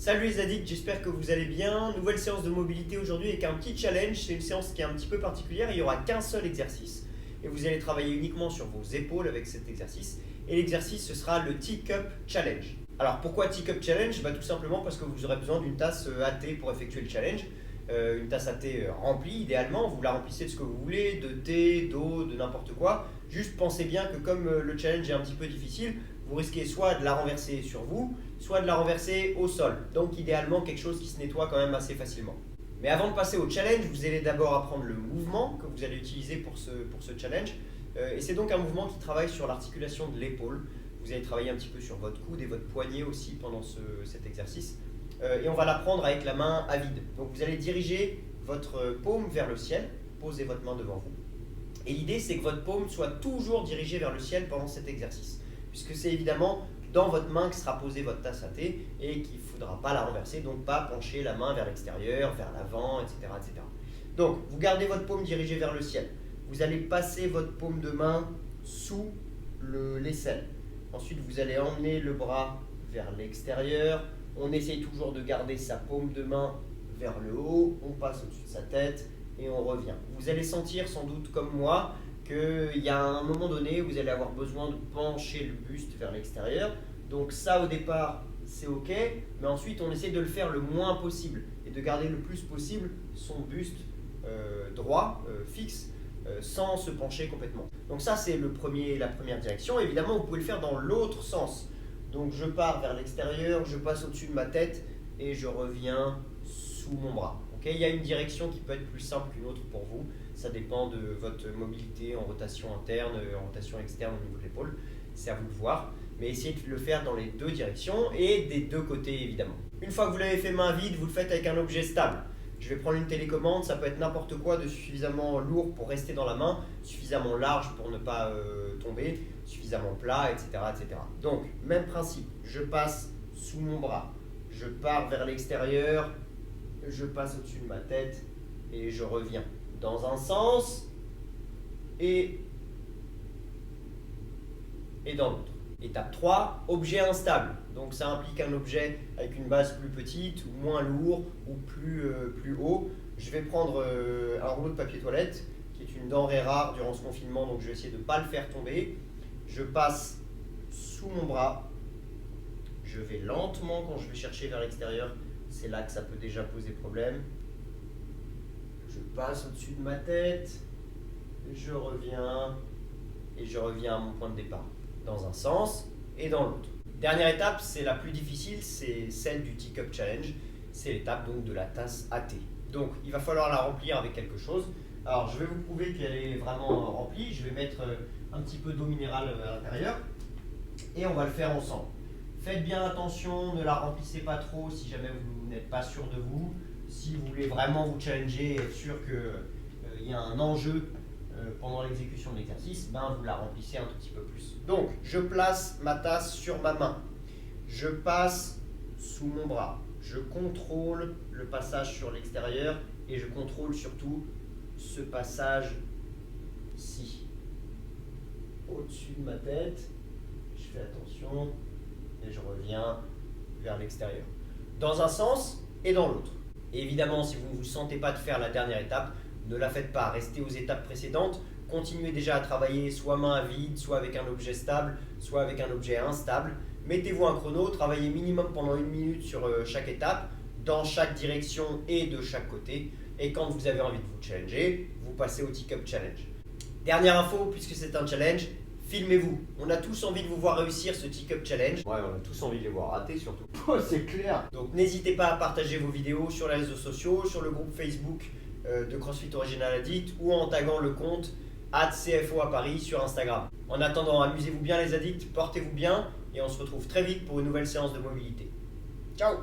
Salut les addicts, j'espère que vous allez bien. Nouvelle séance de mobilité aujourd'hui avec un petit challenge. C'est une séance qui est un petit peu particulière. Il n'y aura qu'un seul exercice. Et vous allez travailler uniquement sur vos épaules avec cet exercice. Et l'exercice, ce sera le Teacup Challenge. Alors pourquoi Teacup Challenge? Tout simplement parce que vous aurez besoin d'une tasse AT pour effectuer le challenge. Une tasse AT remplie, idéalement. Vous la remplissez de ce que vous voulez, de thé, d'eau, de n'importe quoi. Juste pensez bien que comme le challenge est un petit peu difficile, vous risquez soit de la renverser sur vous, soit de la renverser au sol. Donc idéalement quelque chose qui se nettoie quand même assez facilement. Mais avant de passer au challenge, vous allez d'abord apprendre le mouvement que vous allez utiliser pour ce challenge. Et c'est donc un mouvement qui travaille sur l'articulation de l'épaule. Vous allez travailler un petit peu sur votre coude et votre poignet aussi pendant cet exercice. Et on va l'apprendre avec la main à vide. Donc vous allez diriger votre paume vers le ciel, posez votre main devant vous. Et l'idée c'est que votre paume soit toujours dirigée vers le ciel pendant cet exercice. Puisque c'est évidemment dans votre main que sera posée votre tasse à thé et qu'il ne faudra pas la renverser, donc pas pencher la main vers l'extérieur, vers l'avant, etc., etc. Donc vous gardez votre paume dirigée vers le ciel. Vous allez passer votre paume de main sous l'aisselle. Ensuite vous allez emmener le bras vers l'extérieur. On essaye toujours de garder sa paume de main vers le haut, on passe au-dessus de sa tête et on revient. Vous allez sentir sans doute comme moi qu'il y a un moment donné où vous allez avoir besoin de pencher le buste vers l'extérieur. Donc ça au départ c'est ok, mais ensuite on essaie de le faire le moins possible et de garder le plus possible son buste droit, fixe, sans se pencher complètement. Donc ça c'est la première direction. Évidemment vous pouvez le faire dans l'autre sens. Donc je pars vers l'extérieur, je passe au-dessus de ma tête et je reviens sous mon bras. Okay, il y a une direction qui peut être plus simple qu'une autre pour vous. Ça dépend de votre mobilité en rotation interne, en rotation externe au niveau de l'épaule. C'est à vous de voir. Mais essayez de le faire dans les deux directions et des deux côtés évidemment. Une fois que vous l'avez fait main vide, vous le faites avec un objet stable. Je vais prendre une télécommande, ça peut être n'importe quoi de suffisamment lourd pour rester dans la main, suffisamment large pour ne pas tomber, suffisamment plat, etc., etc. Donc, même principe, je passe sous mon bras, je pars vers l'extérieur, je passe au-dessus de ma tête et je reviens dans un sens et dans l'autre. Étape 3, objet instable. Donc ça implique un objet avec une base plus petite, ou moins lourd, ou plus haut. Je vais prendre un rouleau de papier toilette, qui est une denrée rare durant ce confinement, donc je vais essayer de ne pas le faire tomber. Je passe sous mon bras. Je vais lentement quand je vais chercher vers l'extérieur. C'est là que ça peut déjà poser problème. Je passe au-dessus de ma tête. Je reviens. Et je reviens à mon point de départ. Dans un sens et dans l'autre. Dernière étape, c'est la plus difficile, c'est celle du Teacup Challenge. C'est l'étape donc de la tasse AT. Donc il va falloir la remplir avec quelque chose. Alors je vais vous prouver qu'elle est vraiment remplie. Je vais mettre un petit peu d'eau minérale à l'intérieur et on va le faire ensemble. Faites bien attention, ne la remplissez pas trop si jamais vous n'êtes pas sûr de vous. Si vous voulez vraiment vous challenger et être sûr qu'il y a un enjeu pendant l'exécution de l'exercice, vous la remplissez un tout petit peu plus. Donc, je place ma tasse sur ma main. Je passe sous mon bras. Je contrôle le passage sur l'extérieur et je contrôle surtout ce passage-ci. Au-dessus de ma tête, je fais attention et je reviens vers l'extérieur. Dans un sens et dans l'autre. Et évidemment, si vous ne vous sentez pas de faire la dernière étape, ne la faites pas, restez aux étapes précédentes, continuez déjà à travailler soit main à vide, soit avec un objet stable, soit avec un objet instable. Mettez-vous un chrono, travaillez minimum pendant 1 minute sur chaque étape, dans chaque direction et de chaque côté. Et quand vous avez envie de vous challenger, vous passez au Teacup Challenge. Dernière info, puisque c'est un challenge, filmez-vous. On a tous envie de vous voir réussir ce Teacup Challenge. Ouais, on a tous envie de les voir rater surtout. C'est clair. Donc n'hésitez pas à partager vos vidéos sur les réseaux sociaux, sur le groupe Facebook de CrossFit Original Addict ou en taguant le compte @CFO à Paris sur Instagram. En attendant, amusez-vous bien les addicts, portez-vous bien et on se retrouve très vite pour une nouvelle séance de mobilité. Ciao!